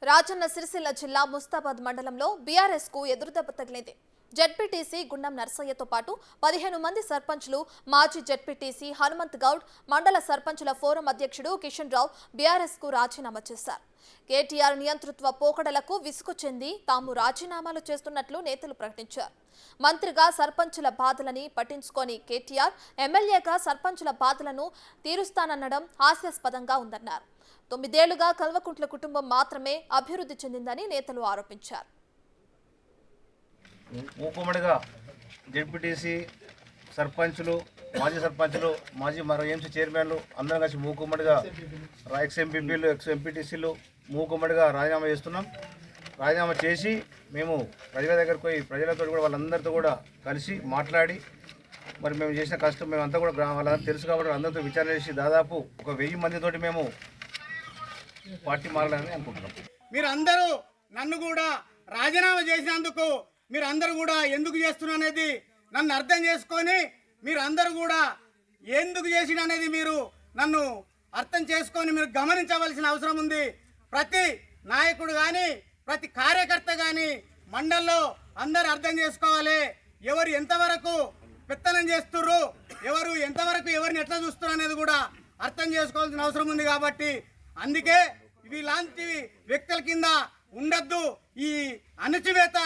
రాజన్న సిరిసిల్ల జిల్లా ముస్తాబాద్ మండలంలో బీఆర్ఎస్ కు ఎదురుదెబ్బ తగిలింది. జెడ్పీటీసీ గుండం నర్సయ్యతో పాటు 15 మంది సర్పంచ్లు, మాజీ జెడ్పీటీసీ హనుమంత్ గౌడ్, మండల సర్పంచుల ఫోరం అధ్యక్షుడు కిషన్ రావు బీఆర్ఎస్ కు రాజీనామా చేశారు. కేటీఆర్ నియంతృత్వ పోకడలకు విసుగు చెంది తాము రాజీనామాలు చేస్తున్నట్లు నేతలు ప్రకటించారు. మంత్రిగా సర్పంచుల బాధలని పట్టించుకొని కేటీఆర్ ఎమ్మెల్యేగా సర్పంచుల బాధలను తీరుస్తాననడం హాస్యాస్పదంగా ఉందన్నారు. 9 ఏళ్లుగా కల్వకుంట్ల కుటుంబం మాత్రమే అభివృద్ధి చెందిందని నేతలు ఆరోపించారు. మూకుమ్మడిగా జెడ్పీటీసీ సర్పంచులు, మాజీ సర్పంచులు, మాజీ ఎంసీ చైర్మన్లు అందరం కలిసి మూకుమ్మడిగా ఎక్స్ ఎంపీపీలు, ఎక్స్ ఎంపీటీసీలు మూకుమ్మడిగా రాజీనామా చేస్తున్నాం. రాజీనామా చేసి మేము ప్రజల దగ్గరకు పోయి ప్రజలతో కూడా వాళ్ళందరితో కూడా కలిసి మాట్లాడి మరి మేము చేసిన కష్టం మేమంతా కూడా వాళ్ళందరూ తెలుసు కాబట్టి అందరితో విచారణ చేసి దాదాపు ఒక 1000 మందితోటి మేము పార్టీ మారాలని అనుకుంటున్నాం. మీరందరూ నన్ను కూడా రాజీనామా చేసినందుకు మీరందరూ కూడా ఎందుకు చేస్తున్నా అనేది నన్ను అర్థం చేసుకొని మీరందరూ కూడా ఎందుకు చేసిన అనేది మీరు నన్ను అర్థం చేసుకొని మీరు గమనించవలసిన అవసరం ఉంది. ప్రతి నాయకుడు కానీ ప్రతి కార్యకర్త కానీ మండల్లో అందరూ అర్థం చేసుకోవాలి. ఎవరు ఎంతవరకు పెత్తనం చేస్తుర్రు, ఎవరు ఎంతవరకు ఎవరిని ఎట్లా చూస్తున్నారు అనేది కూడా అర్థం చేసుకోవాల్సిన అవసరం ఉంది. కాబట్టి అందుకే ఇలాంటి వ్యక్తుల కింద ఉండద్దు. ఈ అణచివేత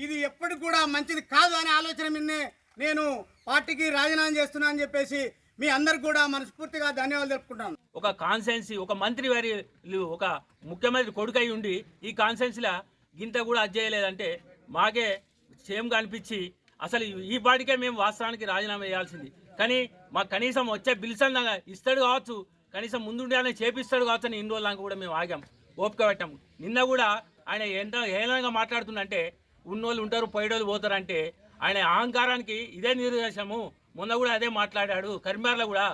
ఇది ఎప్పటికి కూడా మంచిది కాదు అనే ఆలోచన మీదనే నేను పార్టీకి రాజీనామా చేస్తున్నా అని చెప్పేసి మీ అందరికి కూడా మనస్ఫూర్తిగా ధన్యవాదాలు తెలుపుకుంటాను. ఒక కాన్సెన్సీ, ఒక మంత్రి వారి ఒక ముఖ్యమంత్రి కొడుకై ఉండి ఈ కాన్సెన్సీలా గింత కూడా అజ్జేయలేదంటే మాకే సేమ్గా అనిపించి అసలు ఈ పాటికే మేము వాస్తవానికి రాజీనామా చేయాల్సింది. కానీ మాకు కనీసం వచ్చే బిల్స్ అన్న ఇస్తాడు కావచ్చు, కనీసం ముందుండే చేపిస్తాడు కావచ్చు అని ఇన్ని రోజులకు కూడా మేము ఆగాం, ఓపిక పెట్టాము. నిన్న కూడా ఆయన ఎంత హేళనగా మాట్లాడుతుందంటే ఉన్నోళ్ళు ఉంటారు, పోయేటోళ్ళు పోతారంటే ఆయన అహంకారానికి ఇదే నిదర్శనము. మొన్న కూడా అదే మాట్లాడాడు కరీంనగర్లో కూడా.